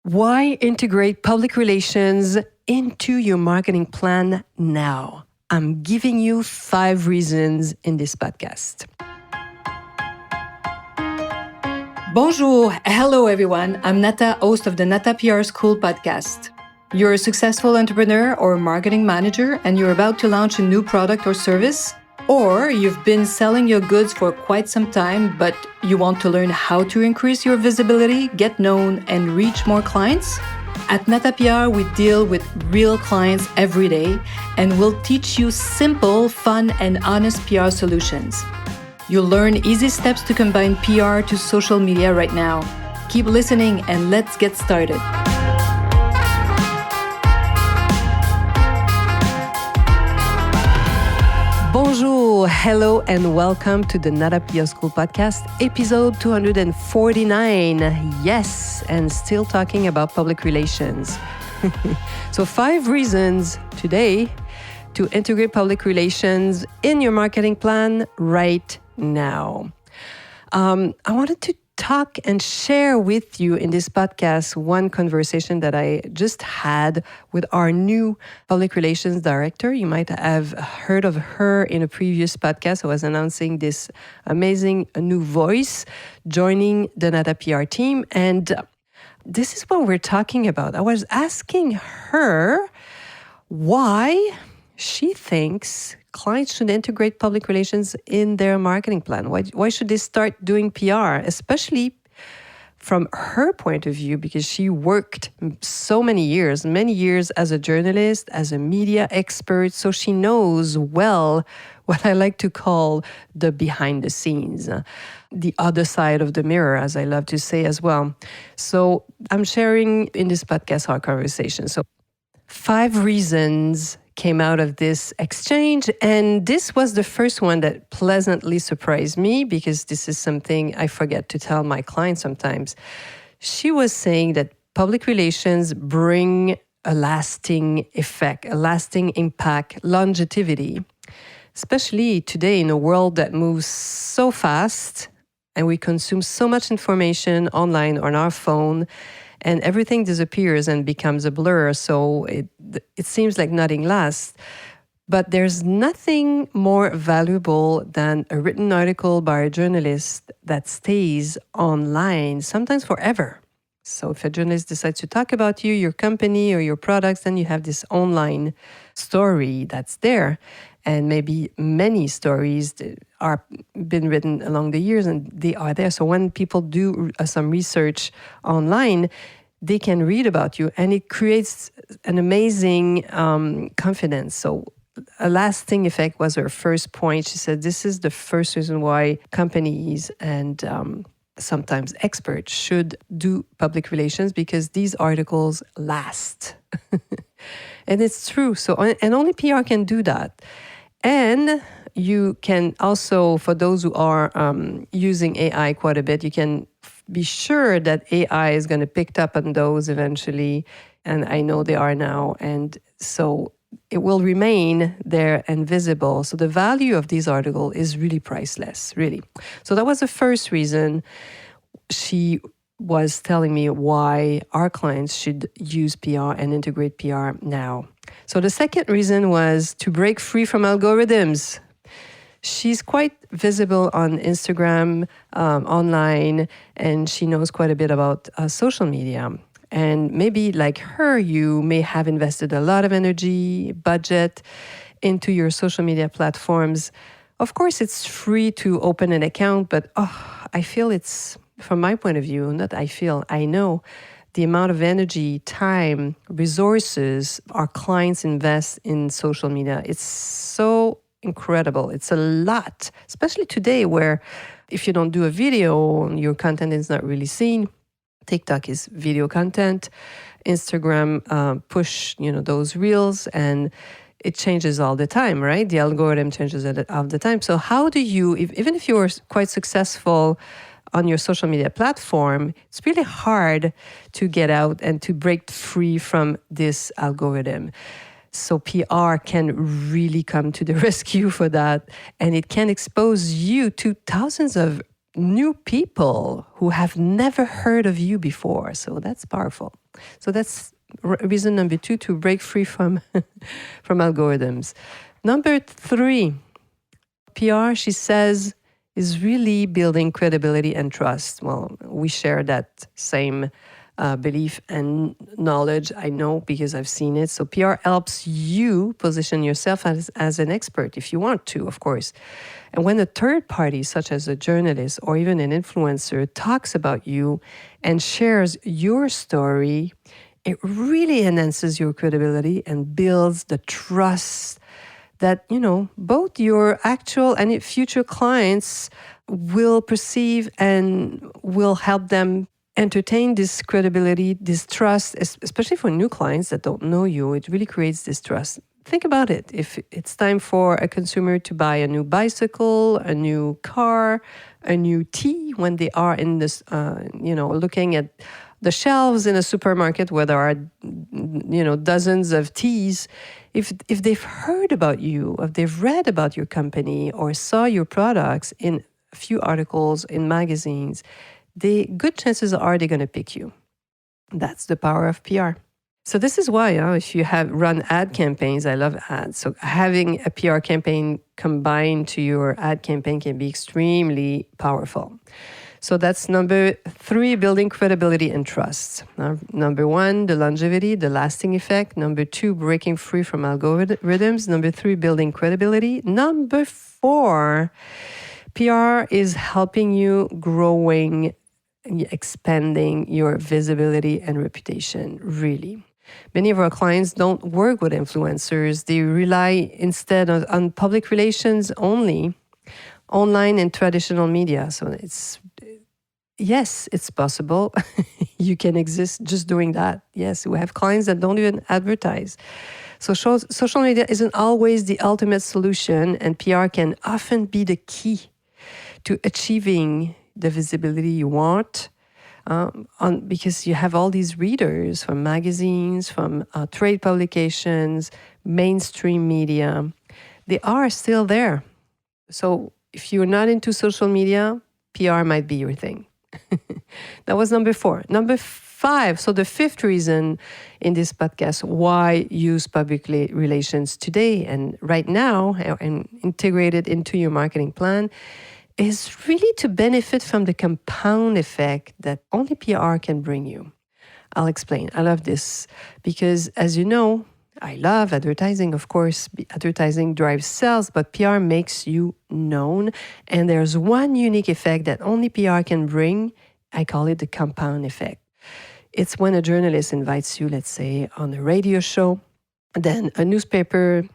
Why integrate public relations into your marketing plan now? I'm giving you 5 reasons in this podcast. Bonjour. Hello, everyone. I'm Nata, host of the Nata PR School podcast. You're a successful entrepreneur or marketing manager, and you're about to launch a new product or service? Or you've been selling your goods for quite some time, but you want to learn how to increase your visibility, get known, and reach more clients? At Nata PR, we deal with real clients every day, and we'll teach you simple, fun, and honest PR solutions. You'll learn easy steps to combine PR to social media right now. Keep listening and let's get started. Bonjour, hello, and welcome to the Nata PR School podcast, episode 249. Yes, and still talking about public relations. So 5 reasons today to integrate public relations in your marketing plan right now. I wanted to talk and share with you in this podcast one conversation that I just had with our new public relations director. You might have heard of her in a previous podcast. I was announcing this amazing new voice joining the Nata PR team. And this is what we're talking about. I was asking her why she thinks clients should integrate public relations in their marketing plan. Why should they start doing PR, especially from her point of view, because she worked many years as a journalist, as a media expert, so she knows well what I like to call the behind the scenes, the other side of the mirror, as I love to say as well. So I'm sharing in this podcast our conversation. So 5 reasons came out of this exchange. And this was the first one that pleasantly surprised me because this is something I forget to tell my clients sometimes. She was saying that public relations bring a lasting effect, a lasting impact, longevity, especially today in a world that moves so fast and we consume so much information online on our phone. And everything disappears and becomes a blur, so it seems like nothing lasts. But there's nothing more valuable than a written article by a journalist that stays online, sometimes forever. So if a journalist decides to talk about you, your company, or your products, then you have this online story that's there. And maybe many stories are been written along the years and they are there. So when people do some research online, they can read about you and it creates an amazing confidence. So a lasting effect was her first point. She said this is the first reason why companies and sometimes experts should do public relations, because these articles last. And it's true. So, and only PR can do that. And you can also, for those who are using AI quite a bit, you can be sure that AI is going to pick up on those eventually. And I know they are now. And so it will remain there and visible. So the value of these articles is really priceless, really. So that was the first reason she was telling me why our clients should use PR and integrate PR now. So the second reason was to break free from algorithms. She's quite visible on Instagram, online, and she knows quite a bit about social media. And maybe like her, you may have invested a lot of energy, budget into your social media platforms. Of course, it's free to open an account, but I feel it's, from my point of view, I know the amount of energy, time, resources our clients invest in social media. It's so incredible. It's a lot, especially today where if you don't do a video, your content is not really seen. TikTok is video content. Instagram push, those reels, and it changes all the time, right? The algorithm changes all the time. So how do you, even if you are quite successful on your social media platform, it's really hard to get out and to break free from this algorithm. So PR can really come to the rescue for that, and it can expose you to thousands of new people who have never heard of you before. So that's powerful. So that's reason number 2, to break free from from algorithms. Number 3, PR, she says, is really building credibility and trust. Well, we share that same belief and knowledge, I know, because I've seen it. So PR helps you position yourself as an expert if you want to, of course. And when a third party, such as a journalist or even an influencer, talks about you and shares your story, it really enhances your credibility and builds the trust that, both your actual and future clients will perceive and will help them entertain this credibility, this trust, especially for new clients that don't know you. It really creates this trust. Think about it. If it's time for a consumer to buy a new bicycle, a new car, a new tea, when they are in this, looking at the shelves in a supermarket where there are, dozens of teas, if they've heard about you, if they've read about your company or saw your products in a few articles in magazines, the good chances are they're going to pick you. That's the power of PR. So this is why, if you have run ad campaigns, I love ads. So having a PR campaign combined to your ad campaign can be extremely powerful. So that's number 3, building credibility and trust. Number 1, the longevity, the lasting effect. Number 2, breaking free from algorithms. Number 3, building credibility. Number 4, PR is helping you growing, expanding your visibility and reputation, really. Many of our clients don't work with influencers. They rely instead on public relations only, online and traditional media. So yes, it's possible. You can exist just doing that. Yes, we have clients that don't even advertise. So social media isn't always the ultimate solution, and PR can often be the key to achieving the visibility you want. Because you have all these readers from magazines, from trade publications, mainstream media. They are still there. So if you're not into social media, PR might be your thing. That was number 4. Number 5, so the 5th reason in this podcast why use public relations today and right now and integrate it into your marketing plan is really to benefit from the compound effect that only PR can bring you. I'll explain. I love this because, as you know, I love advertising, of course. Advertising drives sales, but PR makes you known. And there's one unique effect that only PR can bring. I call it the compound effect. It's when a journalist invites you, let's say, on a radio show, then a newspaper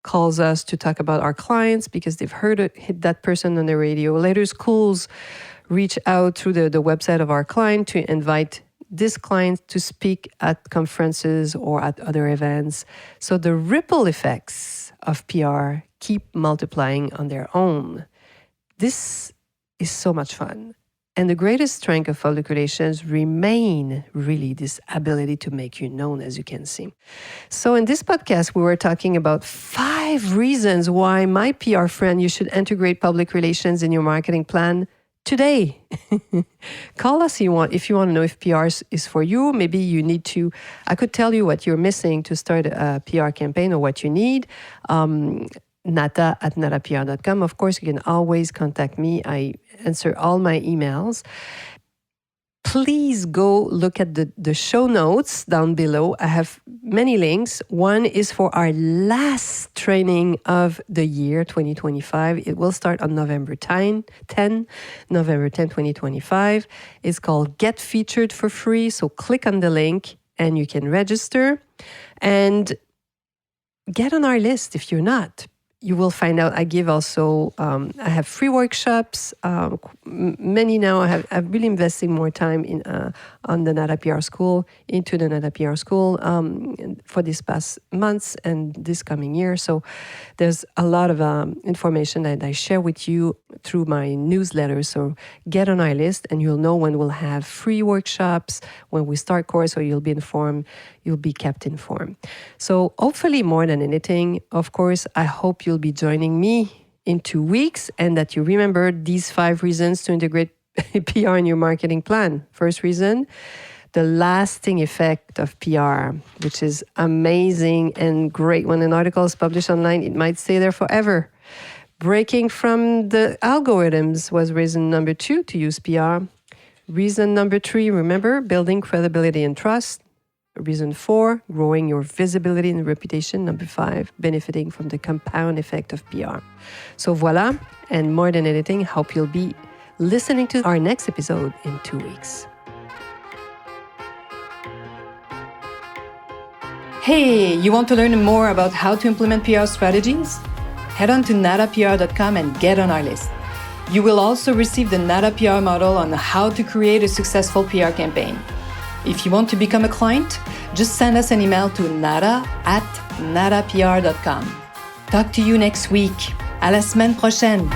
calls us to talk about our clients because they've heard it, hit that person on the radio. Later, schools reach out through the website of our client to invite this client to speak at conferences or at other events. So the ripple effects of PR keep multiplying on their own. This is so much fun. And the greatest strength of public relations remain really this ability to make you known, as you can see. So in this podcast, we were talking about 5 reasons why, my PR friend, you should integrate public relations in your marketing plan today. Call us if you want to know if PR is for you. Maybe you need to, I could tell you what you're missing to start a PR campaign or what you need. Nata at natapr.com. Of course, you can always contact me. I answer all my emails. Please go look at the show notes down below. I have many links. One is for our last training of the year 2025. It will start on November 10, 2025. It's called Get Featured for Free. So click on the link and you can register and get on our list if you're not. You will find out. I give also, I have free workshops, many now. I've really investing more time in on the Nata PR School, into the Nata PR School for these past months and this coming year. So there's a lot of information that I share with you through my newsletter. So get on our list and you'll know when we'll have free workshops, when we start course, so you'll be informed, you'll be kept informed. So hopefully more than anything, of course, I hope you'll be joining me in 2 weeks and that you remember these 5 reasons to integrate PR in your marketing plan. First reason, the lasting effect of PR, which is amazing and great. When an article is published online, it might stay there forever. Breaking from the algorithms was reason number 2 to use PR. Reason number 3, remember, building credibility and trust. Reason 4, growing your visibility and reputation. Number 5, benefiting from the compound effect of PR. So voila, and more than anything, hope you'll be listening to our next episode in 2 weeks. Hey, you want to learn more about how to implement PR strategies? Head on to natapr.com and get on our list. You will also receive the Nata PR model on how to create a successful PR campaign. If you want to become a client, just send us an email to nata@natapr.com. Talk to you next week. À la semaine prochaine.